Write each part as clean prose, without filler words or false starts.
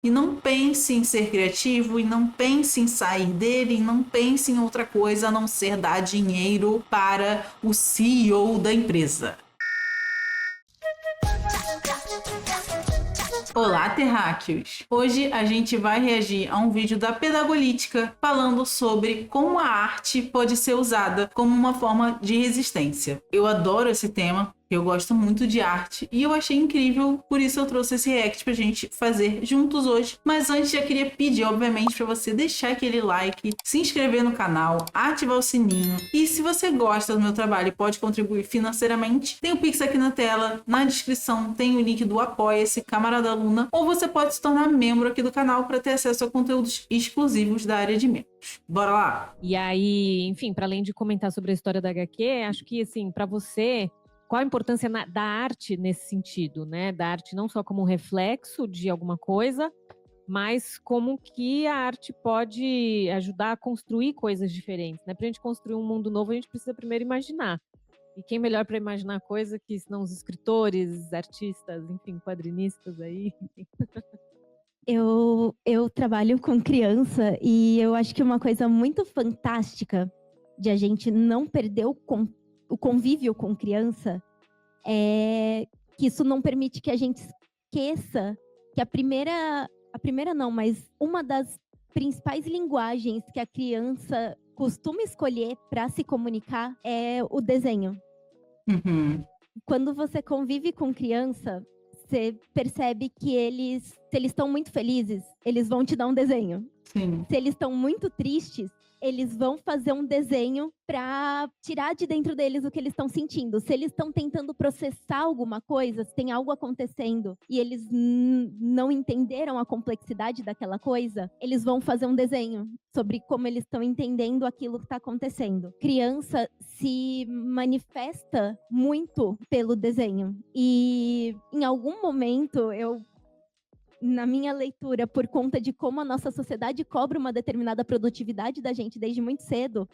e não pense em ser criativo, e não pense em sair dele, e não pense em outra coisa a não ser dar dinheiro para o CEO da empresa. Olá, terráqueos! Hoje a gente vai reagir a um vídeo da Pedagolítica falando sobre como a arte pode ser usada como uma forma de resistência. Eu adoro esse tema, eu gosto muito de arte e eu achei incrível, por isso eu trouxe esse react pra gente fazer juntos hoje. Mas antes já queria pedir, obviamente, para você deixar aquele like, se inscrever no canal, ativar o sininho e se você gosta do meu trabalho e pode contribuir financeiramente, tem o Pix aqui na tela, na descrição tem o link do Apoia-se, Camarada Luna, ou você pode se tornar membro aqui do canal para ter acesso a conteúdos exclusivos da área de membros. Bora lá! E aí, enfim, para além de comentar sobre a história da HQ, acho que, assim, para você, qual a importância da arte nesse sentido, né? Da arte não só como um reflexo de alguma coisa, mas como que a arte pode ajudar a construir coisas diferentes, né? Para a gente construir um mundo novo, a gente precisa primeiro imaginar. E quem melhor para imaginar coisa que senão os escritores, artistas, enfim, quadrinistas aí. Eu trabalho com criança e eu acho que uma coisa muito fantástica de a gente não perder o convívio com criança é que isso não permite que a gente esqueça que a primeira não, mas uma das principais linguagens que a criança costuma escolher para se comunicar é o desenho. Uhum. Quando você convive com criança, você percebe que se eles estão muito felizes, eles vão te dar um desenho. Sim. Se eles estão muito tristes, eles vão fazer um desenho para tirar de dentro deles o que eles estão sentindo. Se eles estão tentando processar alguma coisa, se tem algo acontecendo e eles não entenderam a complexidade daquela coisa, eles vão fazer um desenho sobre como eles estão entendendo aquilo que está acontecendo. Criança se manifesta muito pelo desenho. E em algum momento na minha leitura, por conta de como a nossa sociedade cobra uma determinada produtividade da gente desde muito cedo.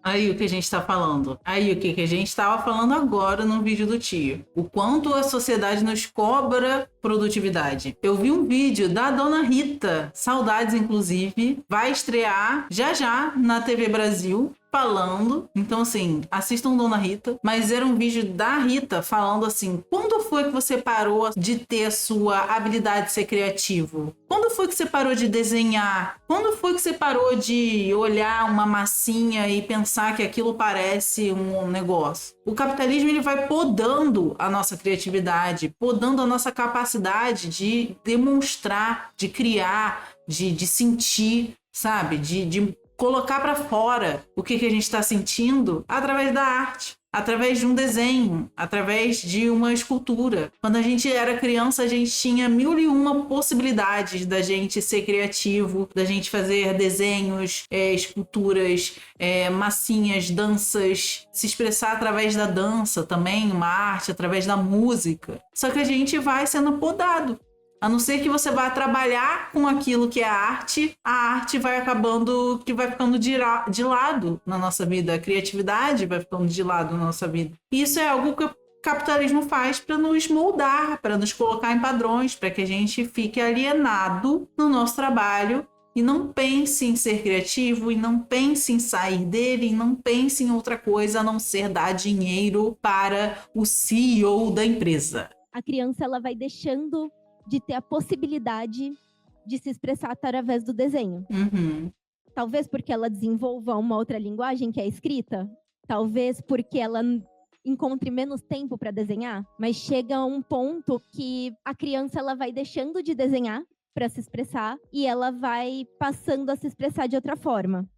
Aí o que a gente está falando. Aí o que a gente estava falando agora no vídeo do tio. O quanto a sociedade nos cobra produtividade. Eu vi um vídeo da Dona Rita, saudades inclusive, vai estrear já na TV Brasil, falando, então assim, assistam Dona Rita, mas era um vídeo da Rita falando assim, quando foi que você parou de ter a sua habilidade de ser criativo? Quando foi que você parou de desenhar? Quando foi que você parou de olhar uma massinha e pensar que aquilo parece um negócio? O capitalismo ele vai podando a nossa criatividade, podando a nossa capacidade de demonstrar, de criar, de sentir, sabe? De colocar para fora o que a gente está sentindo através da arte, através de um desenho, através de uma escultura. Quando a gente era criança, a gente tinha 1001 possibilidades da gente ser criativo, da gente fazer desenhos, esculturas, massinhas, danças, se expressar através da dança também, uma arte, através da música. Só que a gente vai sendo podado. A não ser que você vá trabalhar com aquilo que é a arte vai acabando, que vai ficando de lado na nossa vida. A criatividade vai ficando de lado na nossa vida. E isso é algo que o capitalismo faz para nos moldar, para nos colocar em padrões, para que a gente fique alienado no nosso trabalho e não pense em ser criativo, e não pense em sair dele, e não pense em outra coisa a não ser dar dinheiro para o CEO da empresa. A criança ela vai deixando de ter a possibilidade de se expressar através do desenho. Uhum. Talvez porque ela desenvolva uma outra linguagem que é a escrita. Talvez porque ela encontre menos tempo para desenhar. Mas chega a um ponto que a criança ela vai deixando de desenhar para se expressar e ela vai passando a se expressar de outra forma.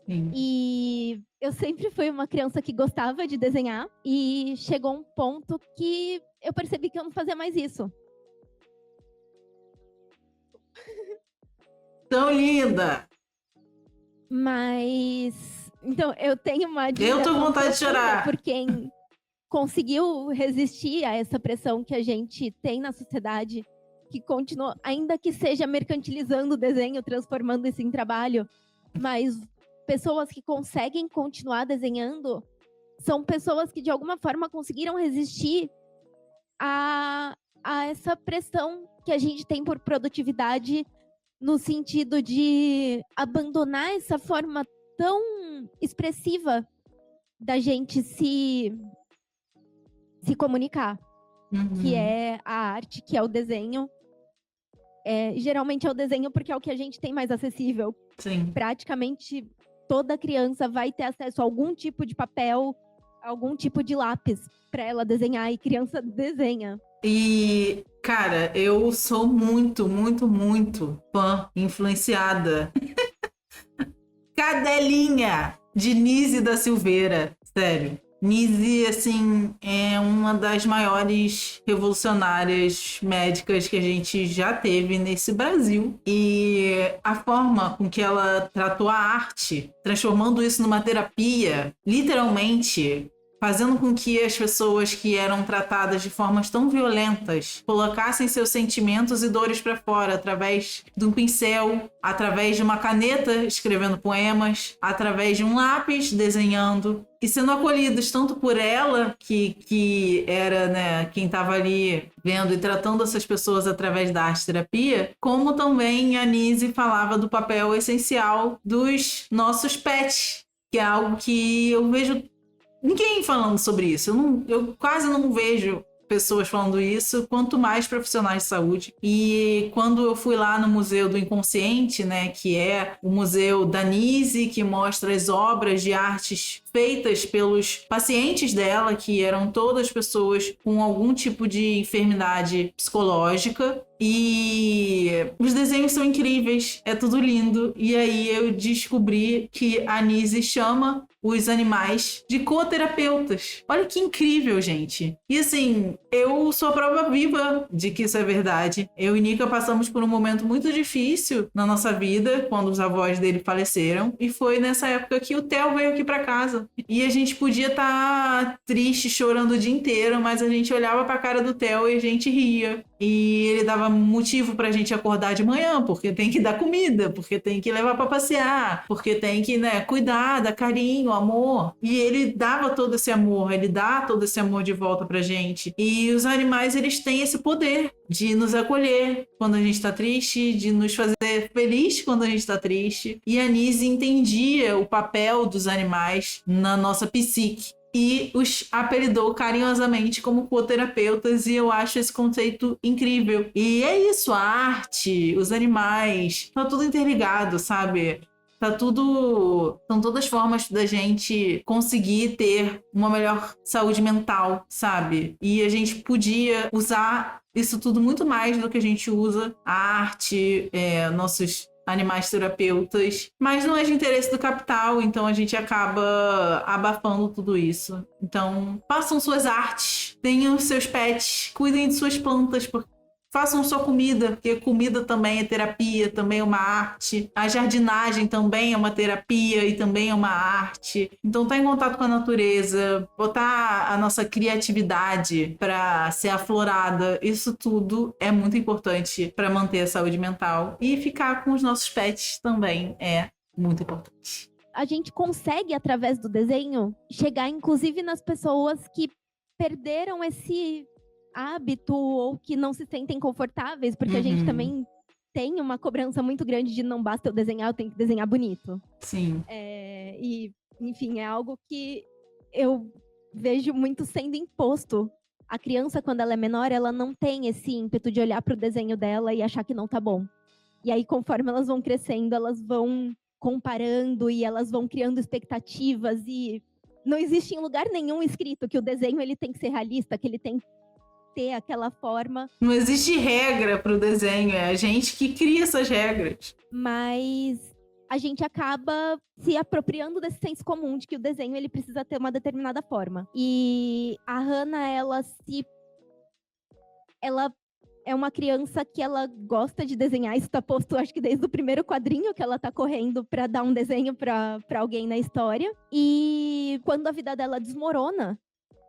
Sim. E eu sempre fui uma criança que gostava de desenhar e chegou um ponto que eu percebi que eu não fazia mais isso. Tão linda! Mas... Então, eu tenho uma admiração Eu tô com vontade de chorar. por quem conseguiu resistir a essa pressão que a gente tem na sociedade, que continua, ainda que seja mercantilizando o desenho, transformando isso em trabalho, mas pessoas que conseguem continuar desenhando são pessoas que, de alguma forma, conseguiram resistir a a essa pressão que a gente tem por produtividade, no sentido de abandonar essa forma tão expressiva da gente se comunicar, que é a arte, que é o desenho. Geralmente é o desenho porque é o que a gente tem mais acessível. Sim. Praticamente toda criança vai ter acesso a algum tipo de papel, algum tipo de lápis para ela desenhar, e criança desenha. E, cara, eu sou muito, muito, muito fã, influenciada. Cadelinha de Nise da Silveira, sério. Nise, assim, é uma das maiores revolucionárias médicas que a gente já teve nesse Brasil. E a forma com que ela tratou a arte, transformando isso numa terapia, literalmente fazendo com que as pessoas que eram tratadas de formas tão violentas colocassem seus sentimentos e dores para fora através de um pincel, através de uma caneta escrevendo poemas, através de um lápis desenhando, e sendo acolhidos tanto por ela, que era, né, quem estava ali vendo e tratando essas pessoas através da arte-terapia, como também a Nise falava do papel essencial dos nossos pets, que é algo que eu vejo ninguém falando sobre isso. Eu quase não vejo pessoas falando isso, quanto mais profissionais de saúde. E quando eu fui lá no Museu do Inconsciente, né, que é o museu da Nise, que mostra as obras de artes feitas pelos pacientes dela, que eram todas pessoas com algum tipo de enfermidade psicológica. E os desenhos são incríveis, é tudo lindo. E aí eu descobri que a Nise chama os animais de coterapeutas. Olha que incrível, gente. E assim, eu sou a prova viva de que isso é verdade. Eu e Nika passamos por um momento muito difícil na nossa vida, quando os avós dele faleceram. E foi nessa época que o Theo veio aqui pra casa. E a gente podia estar triste, chorando o dia inteiro, mas a gente olhava pra cara do Theo e a gente ria. E ele dava motivo pra gente acordar de manhã, porque tem que dar comida, porque tem que levar pra passear, porque tem que, né, cuidar, dar carinho, amor. E ele dava todo esse amor, ele dá todo esse amor de volta pra gente. E os animais, eles têm esse poder de nos acolher quando a gente tá triste, de nos fazer feliz quando a gente tá triste. E a Nise entendia o papel dos animais na nossa psique e os apelidou carinhosamente como coterapeutas, e eu acho esse conceito incrível. E é isso, a arte, os animais, tá tudo interligado, sabe? Tá tudo... São todas formas da gente conseguir ter uma melhor saúde mental, sabe? E a gente podia usar isso tudo muito mais do que a gente usa a arte, nossos animais terapeutas, mas não é de interesse do capital, então a gente acaba abafando tudo isso. Então, façam suas artes, tenham seus pets, cuidem de suas plantas, façam sua comida, porque comida também é terapia, também é uma arte. A jardinagem também é uma terapia e também é uma arte. Então, estar em contato com a natureza, botar a nossa criatividade para ser aflorada, isso tudo é muito importante para manter a saúde mental. E ficar com os nossos pets também é muito importante. A gente consegue, através do desenho, chegar inclusive nas pessoas que perderam esse hábito ou que não se sentem confortáveis, porque a gente também tem uma cobrança muito grande de não basta eu desenhar, eu tenho que desenhar bonito. Sim. E, enfim, é algo que eu vejo muito sendo imposto. A criança, quando ela é menor, ela não tem esse ímpeto de olhar para o desenho dela e achar que não tá bom. E aí, conforme elas vão crescendo, elas vão comparando e elas vão criando expectativas, e não existe em lugar nenhum escrito que o desenho ele tem que ser realista, que ele tem que ter aquela forma. Não existe regra para o desenho, é a gente que cria essas regras. Mas a gente acaba se apropriando desse senso comum de que o desenho ele precisa ter uma determinada forma. E a Hannah, ela é uma criança que ela gosta de desenhar. Isso tá posto, acho que desde o primeiro quadrinho que ela tá correndo para dar um desenho para alguém na história. E quando a vida dela desmorona,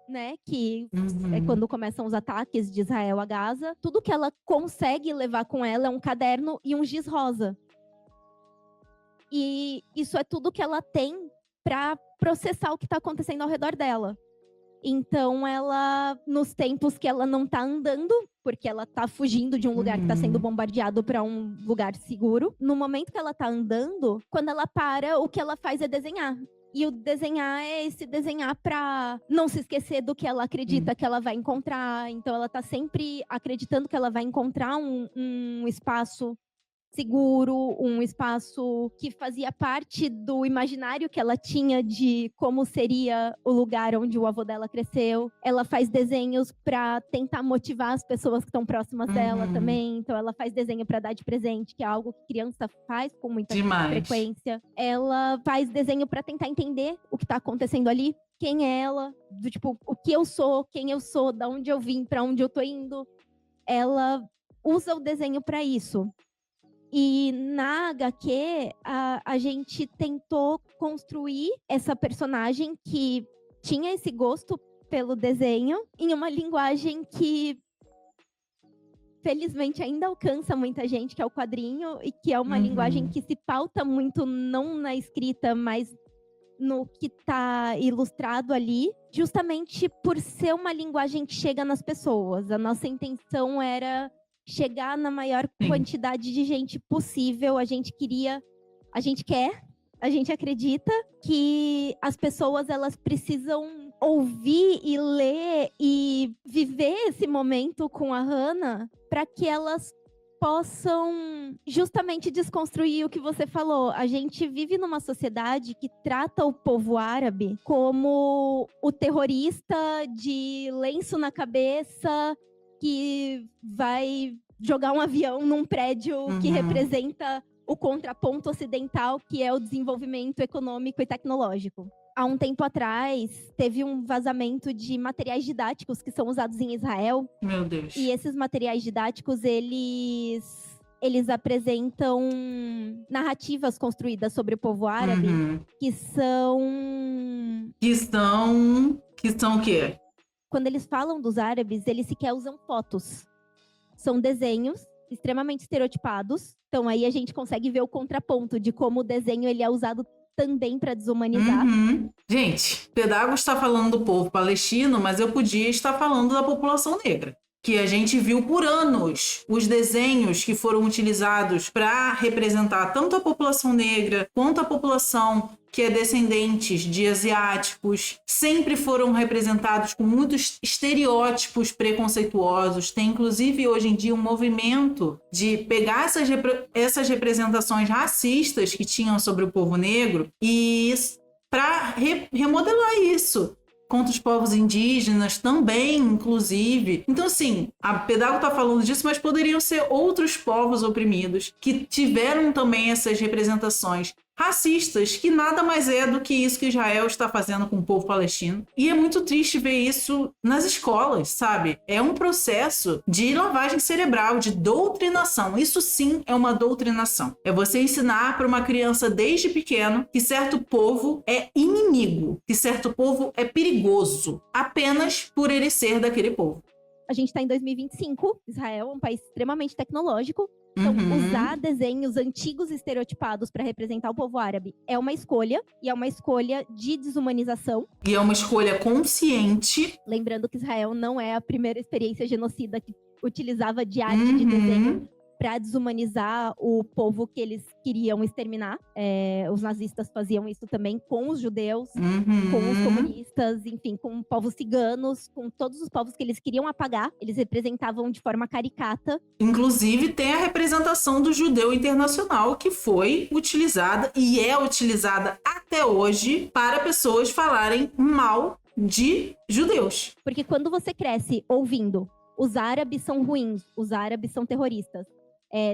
né, que é quando começam os ataques de Israel a Gaza, tudo que ela consegue levar com ela é um caderno e um giz rosa. E isso é tudo que ela tem para processar o que está acontecendo ao redor dela. Então, ela, nos tempos que ela não tá andando, porque ela tá fugindo de um lugar que tá sendo bombardeado para um lugar seguro, no momento que ela tá andando, quando ela para, o que ela faz é desenhar. E o desenhar é esse desenhar para não se esquecer do que ela acredita que ela vai encontrar. Então, ela tá sempre acreditando que ela vai encontrar um espaço seguro, um espaço que fazia parte do imaginário que ela tinha de como seria o lugar onde o avô dela cresceu. Ela faz desenhos para tentar motivar as pessoas que estão próximas dela também. Então ela faz desenho para dar de presente, que é algo que criança faz com muita frequência. Ela faz desenho para tentar entender o que está acontecendo ali. Quem é ela, do tipo, o que eu sou, quem eu sou, da onde eu vim, para onde eu tô indo. Ela usa o desenho para isso. E na HQ, a gente tentou construir essa personagem que tinha esse gosto pelo desenho em uma linguagem que, felizmente, ainda alcança muita gente, que é o quadrinho, e que é uma linguagem que se pauta muito não na escrita, mas no que está ilustrado ali, justamente por ser uma linguagem que chega nas pessoas. A nossa intenção era chegar na maior quantidade de gente possível. A gente acredita que as pessoas, elas precisam ouvir e ler e viver esse momento com a Hannah para que elas possam justamente desconstruir o que você falou. A gente vive numa sociedade que trata o povo árabe como o terrorista de lenço na cabeça que vai jogar um avião num prédio que representa o contraponto ocidental, que é o desenvolvimento econômico e tecnológico. Há um tempo atrás, teve um vazamento de materiais didáticos que são usados em Israel. Meu Deus. E esses materiais didáticos, eles apresentam narrativas construídas sobre o povo árabe que são... Que são o quê? Quando eles falam dos árabes, eles sequer usam fotos. São desenhos extremamente estereotipados. Então aí a gente consegue ver o contraponto de como o desenho ele é usado também para desumanizar. Gente, Pedago está falando do povo palestino, mas eu podia estar falando da população negra. Que a gente viu por anos os desenhos que foram utilizados para representar tanto a população negra quanto a população que é descendentes de asiáticos, sempre foram representados com muitos estereótipos preconceituosos. Tem, inclusive, hoje em dia, um movimento de pegar essas representações racistas que tinham sobre o povo negro e para remodelar isso. Contra os povos indígenas também, inclusive. Então, assim, a Pedago tá falando disso, mas poderiam ser outros povos oprimidos que tiveram também essas representações racistas, que nada mais é do que isso que Israel está fazendo com o povo palestino. E é muito triste ver isso nas escolas, sabe? É um processo de lavagem cerebral, de doutrinação. Isso sim é uma doutrinação. É você ensinar para uma criança desde pequeno que certo povo é inimigo, que certo povo é perigoso, apenas por ele ser daquele povo. A gente está em 2025, Israel é um país extremamente tecnológico. Então, usar desenhos antigos estereotipados para representar o povo árabe é uma escolha, e é uma escolha de desumanização. E é uma escolha consciente. Lembrando que Israel não é a primeira experiência genocida que utilizava de arte de desenho para desumanizar o povo que eles queriam exterminar. Os nazistas faziam isso também com os judeus, com os comunistas, enfim, com povos ciganos, com todos os povos que eles queriam apagar. Eles representavam de forma caricata. Inclusive, tem a representação do judeu internacional, que foi utilizada e é utilizada até hoje para pessoas falarem mal de judeus. Porque quando você cresce ouvindo os árabes são ruins, os árabes são terroristas,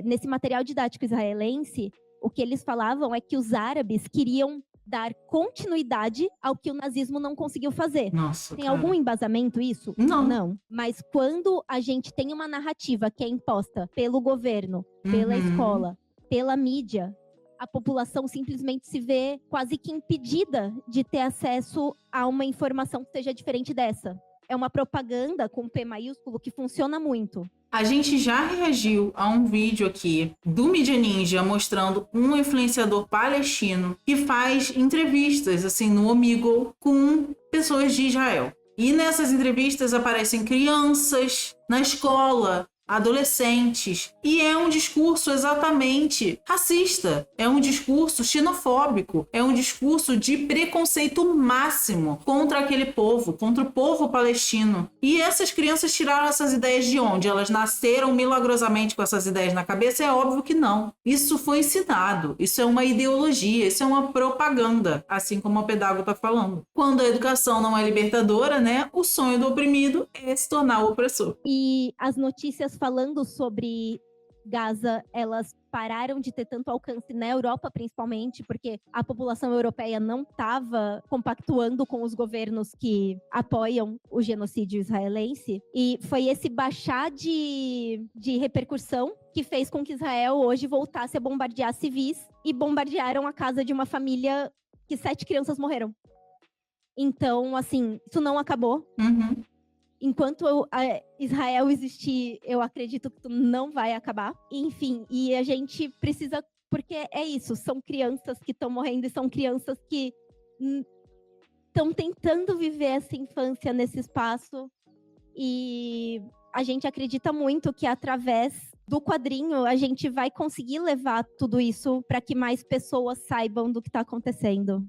nesse material didático israelense, o que eles falavam é que os árabes queriam dar continuidade ao que o nazismo não conseguiu fazer. Nossa, tem algum embasamento isso? Não. Mas quando a gente tem uma narrativa que é imposta pelo governo, pela escola, pela mídia, a população simplesmente se vê quase que impedida de ter acesso a uma informação que seja diferente dessa. É uma propaganda com P maiúsculo que funciona muito. A gente já reagiu a um vídeo aqui do Mídia Ninja mostrando um influenciador palestino que faz entrevistas assim no Omegle com pessoas de Israel. E nessas entrevistas aparecem crianças na escola, adolescentes, e é um discurso exatamente racista, é um discurso xenofóbico, é um discurso de preconceito máximo contra aquele povo, contra o povo palestino. E essas crianças tiraram essas ideias de onde? Elas nasceram milagrosamente com essas ideias na cabeça? É óbvio que não. Isso foi ensinado, isso é uma ideologia, isso é uma propaganda, assim como o Pedago está falando. Quando a educação não é libertadora, né, o sonho do oprimido é se tornar o opressor. E as notícias falando sobre Gaza, elas pararam de ter tanto alcance na Europa, principalmente, porque a população europeia não estava compactuando com os governos que apoiam o genocídio israelense. E foi esse baixar de repercussão que fez com que Israel hoje voltasse a bombardear civis, e bombardearam a casa de uma família que 7 crianças morreram. Então, assim, isso não acabou. Uhum. Enquanto Israel existir, eu acredito que não vai acabar. Enfim, e a gente precisa... Porque é isso, são crianças que estão morrendo e são crianças que estão tentando viver essa infância nesse espaço. E a gente acredita muito que através do quadrinho a gente vai conseguir levar tudo isso para que mais pessoas saibam do que está acontecendo.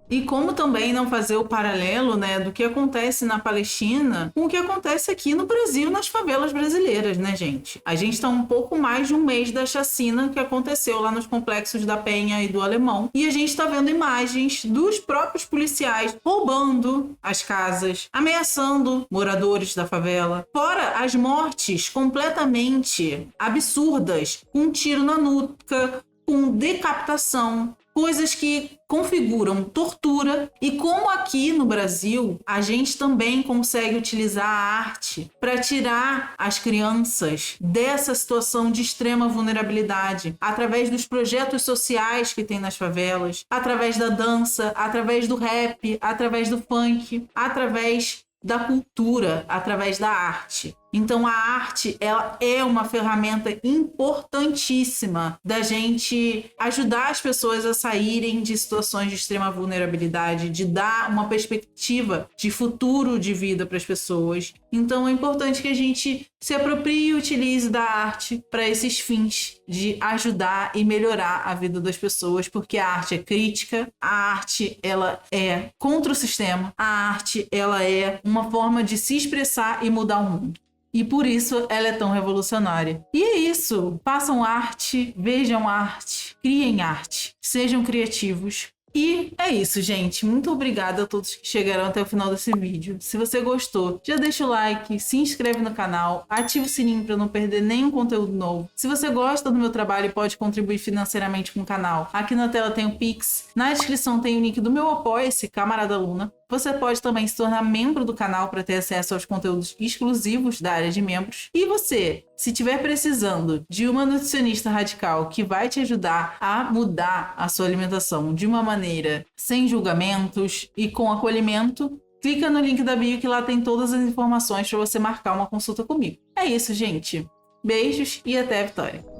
E como também não fazer o paralelo, né, do que acontece na Palestina com o que acontece aqui no Brasil, nas favelas brasileiras, né, gente? A gente está um pouco mais de um mês da chacina que aconteceu lá nos complexos da Penha e do Alemão. E a gente está vendo imagens dos próprios policiais roubando as casas, ameaçando moradores da favela. Fora as mortes completamente absurdas, com um tiro na nuca, com decapitação, coisas que configuram tortura. E como aqui no Brasil a gente também consegue utilizar a arte para tirar as crianças dessa situação de extrema vulnerabilidade, através dos projetos sociais que tem nas favelas, através da dança, através do rap, através do funk, através da cultura, através da arte. Então a arte, ela é uma ferramenta importantíssima da gente ajudar as pessoas a saírem de situações de extrema vulnerabilidade, de dar uma perspectiva de futuro de vida para as pessoas. Então é importante que a gente se aproprie e utilize da arte para esses fins de ajudar e melhorar a vida das pessoas, porque a arte é crítica, a arte ela é contra o sistema, a arte ela é uma forma de se expressar e mudar o mundo. E por isso ela é tão revolucionária. E é isso. Façam arte, vejam arte, criem arte, sejam criativos. E é isso, gente. Muito obrigada a todos que chegaram até o final desse vídeo. Se você gostou, já deixa o like, se inscreve no canal, ativa o sininho para não perder nenhum conteúdo novo. Se você gosta do meu trabalho e pode contribuir financeiramente com o canal, aqui na tela tem o Pix, na descrição tem o link do meu Apoia-se, Camarada Luna. Você pode também se tornar membro do canal para ter acesso aos conteúdos exclusivos da área de membros. E você, se estiver precisando de uma nutricionista radical que vai te ajudar a mudar a sua alimentação de uma maneira sem julgamentos e com acolhimento, clica no link da bio que lá tem todas as informações para você marcar uma consulta comigo. É isso, gente. Beijos e até a vitória.